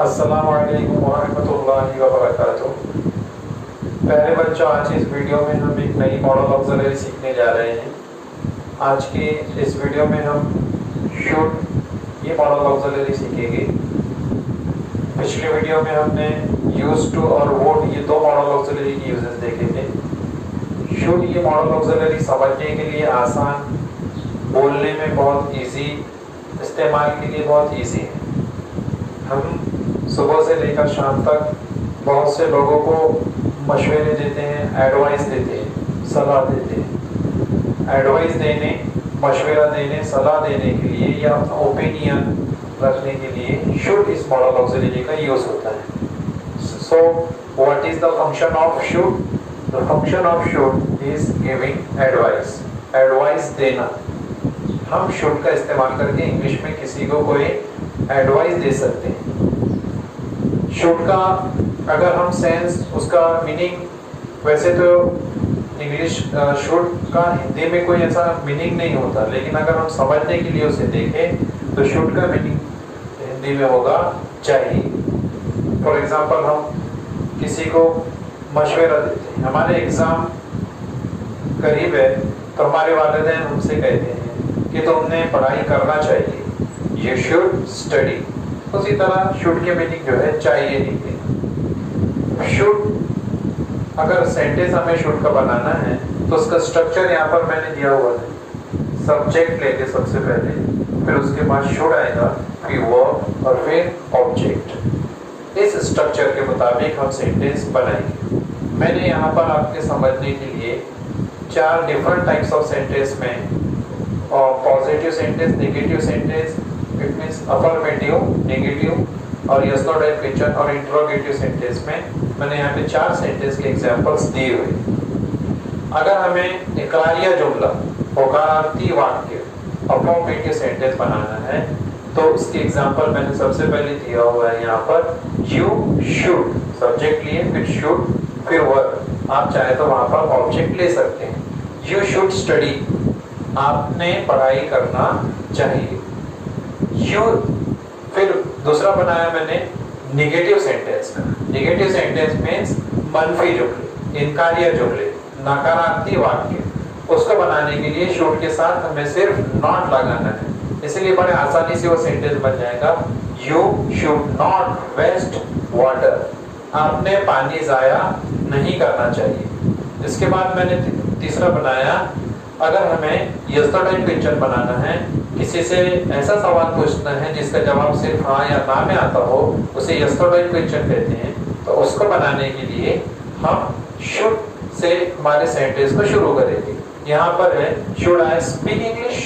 अस्सलामुअलैकुम वरहमतुल्लाहि वबरकातुहू। प्यारे बच्चों, आज इस वीडियो में हम एक नई मॉडल ऑक्सिलरी सीखने जा रहे हैं। आज की इस वीडियो में हम शुड ये मॉडल ऑक्सिलरी सीखेंगे। पिछले वीडियो में हमने यूज टू और वुड ये दो मॉडल ऑक्सिलरी के यूजेस देखे थे। शुड ये मॉडल ऑक्सिलरी समझने के लिए आसान, बोलने में बहुत इजी, इस्तेमाल के लिए बहुत इजी है। हम सुबह से लेकर शाम तक बहुत से लोगों को मशवरे देते हैं, एडवाइस देते हैं, सलाह देते हैं। एडवाइस देने, मशवरा देने, सलाह देने के लिए या अपना ओपिनियन रखने के लिए शुड इस मॉडल ऑक्सिलरी का यूज होता है। So what is the function of should? The function of should is giving advice, advice देना। हम शुड का इस्तेमाल करके इंग्लिश में किसी को कोई एडवाइस दे सकते हैं। शुड का अगर हम सेंस, उसका मीनिंग, वैसे तो इंग्लिश शुड का हिंदी में कोई ऐसा मीनिंग नहीं होता, लेकिन अगर हम समझने के लिए उसे देखें तो शुड का मीनिंग हिंदी में होगा चाहिए। फॉर एग्जांपल, हम किसी को मशवरा देते हैं, हमारे एग्जाम करीब है तो हमारे वालिदैन हमसे कहते हैं कि तुमने पढ़ाई करना चाहिए, You should study। उसी तरह शुड के मीनिंग जो है चाहिए निकले। शुड अगर सेंटेंस हमें शुड का बनाना है तो उसका स्ट्रक्चर यहाँ पर मैंने दिया हुआ है। सब्जेक्ट लेके सबसे पहले, फिर उसके बाद शुड आएगा, फिर वर्ब और फिर ऑब्जेक्ट। इस स्ट्रक्चर के मुताबिक हम सेंटेंस बनाएंगे। मैंने यहाँ पर आपके समझने के लिए 4 डिफरेंट टाइप्स ऑफ सेंटेंस में, और positive sentence, negative sentence, it means affirmative, negative और यस नो टाइप क्वेश्चन और इंट्रोगेटिव सेंटेंस में मैंने यहाँ पे 4 सेंटेंस के एग्जांपल्स दिए हुए। अगर हमें इकरारिया जुमला, होकारार्थी वाक्य, अफर्मेटिव सेंटेंस बनाना है तो उसके एग्जांपल मैंने सबसे पहले दिया हुआ है यहाँ पर। यू शुड, सब्जेक्ट लिए, फिर शुड, फिर वर्ब। आप चाहे तो वहां पर ऑब्जेक्ट ले सकते हैं। यू शुड स्टडी, आपने पढ़ाई करना चाहिए। यू, फिर दूसरा बनाया मैंने नेगेटिव सेंटेंस का। नेगेटिव सेंटेंस मीन्स मनफी जुमले, इनकारिया जुमले, नकारात्मक वाक्य। उसको बनाने के लिए शुड के साथ हमें सिर्फ नॉट लगाना है, इसलिए बड़े आसानी से वो सेंटेंस बन जाएगा। You should not waste water, आपने पानी जाया नहीं करना चाहिए। इसके बाद मैंने तीसरा बनाया, अगर हमें यस नो टाइप क्वेश्चन बनाना है, किसी से ऐसा सवाल पूछना है जिसका जवाब सिर्फ हाँ या ना में आता हो, उसे यस नो टाइप क्वेश्चन कहते हैं। तो उसको बनाने के लिए हम शुड से हमारे सेंटेंस को शुरू करेंगे। यहाँ पर है, शुड आई स्पीक इंग्लिश,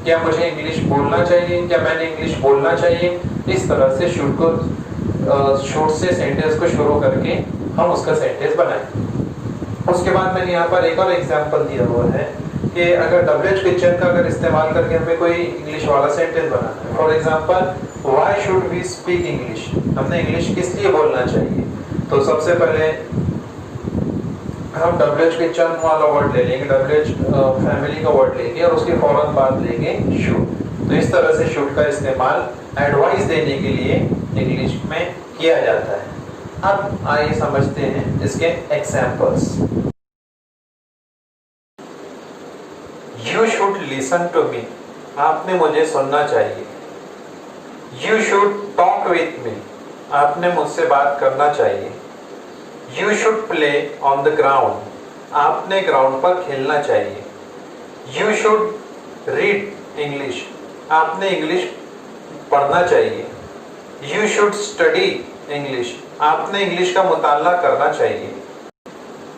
क्या मुझे इंग्लिश बोलना चाहिए, क्या मैंने इंग्लिश बोलना चाहिए। इस तरह से शुड को, शुड से सेंटेंस को शुरू करके हम उसका सेंटेंस बनाएंगे। उसके बाद मैंने यहाँ पर एक और एग्जांपल दिया हुआ है कि अगर डब्ल्यूएच क्वेश्चन का अगर इस्तेमाल करके हमें कोई इंग्लिश वाला सेंटेंस बनाना है। For example, why should we speak English, हमने इंग्लिश किस लिए बोलना चाहिए। तो सबसे पहले हम डब्ल्यूएच क्वेश्चन वाला वर्ड ले लेंगे, डब्ल्यूएच फैमिली का वर्ड लेंगे और उसके फौरन बाद लेंगे शुड। तो इस तरह से शुड का इस्तेमाल एडवाइस देने के लिए इंग्लिश में किया जाता है। अब आइए समझते हैं इसके examples. You should listen to me, आपने मुझे सुनना चाहिए। You should talk with me, आपने मुझसे बात करना चाहिए। You should play on the ground, आपने ग्राउंड पर खेलना चाहिए। यू शुड रीड इंग्लिश, आपने इंग्लिश पढ़ना चाहिए। यू शुड स्टडी इंग्लिश, आपने इंग्लिश का मुताला करना चाहिए।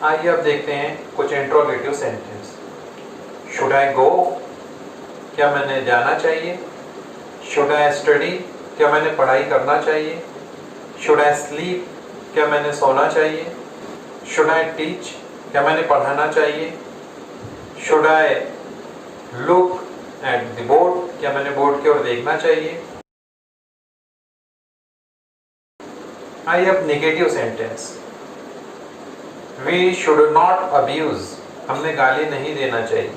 आइए अब देखते हैं कुछ interrogative sentence. Should I go, क्या मैंने जाना चाहिए। शुड आई स्टडी, क्या मैंने पढ़ाई करना चाहिए। शुड आई स्लीप, क्या मैंने सोना चाहिए। शुड आई टीच, क्या मैंने पढ़ाना चाहिए। Should I look at the board, क्या मैंने बोर्ड की ओर देखना चाहिए। आइए अब negative sentence. We should not abuse, हमने गाली नहीं देना चाहिए।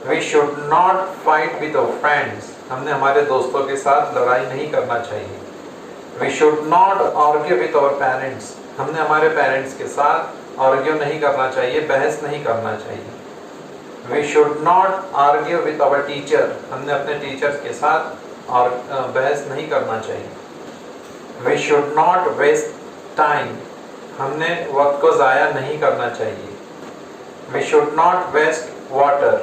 We should not fight with our friends, हमने हमारे दोस्तों के साथ लड़ाई नहीं करना चाहिए। We should not argue with our parents, हमने हमारे पेरेंट्स के साथ आर्ग्यू नहीं करना चाहिए, बहस नहीं करना चाहिए। We should not argue with our teacher, हमने अपने टीचर्स के साथ और बहस नहीं करना चाहिए। We should not waste time, हमने वक्त को ज़ाया नहीं करना चाहिए। We should not waste water,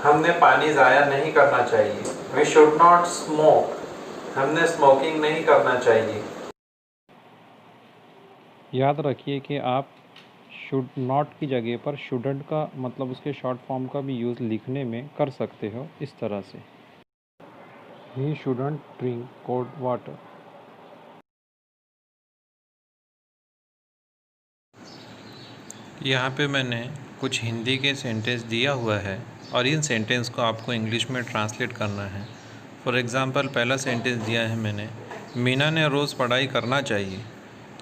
हमने पानी ज़ाया नहीं करना चाहिए। वी शुड नॉट स्मोक, हमने स्मोकिंग नहीं करना चाहिए। याद रखिए कि आप शुड नॉट की जगह पर शुडंट का मतलब उसके शॉर्ट फॉर्म का भी यूज़ लिखने में कर सकते हो इस तरह से, he shouldn't drink cold water. यहाँ पे मैंने कुछ हिंदी के सेंटेंस दिया हुआ है और इन सेंटेंस को आपको इंग्लिश में ट्रांसलेट करना है। फॉर एग्ज़ाम्पल पहला सेंटेंस दिया है मैंने, मीना ने रोज़ पढ़ाई करना चाहिए।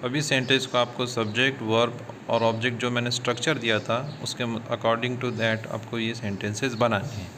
तो अभी सेंटेंस को आपको सब्जेक्ट, वर्ब और ऑब्जेक्ट जो मैंने स्ट्रक्चर दिया था उसके अकॉर्डिंग टू दैट आपको ये सेंटेंसेस बनाने हैं।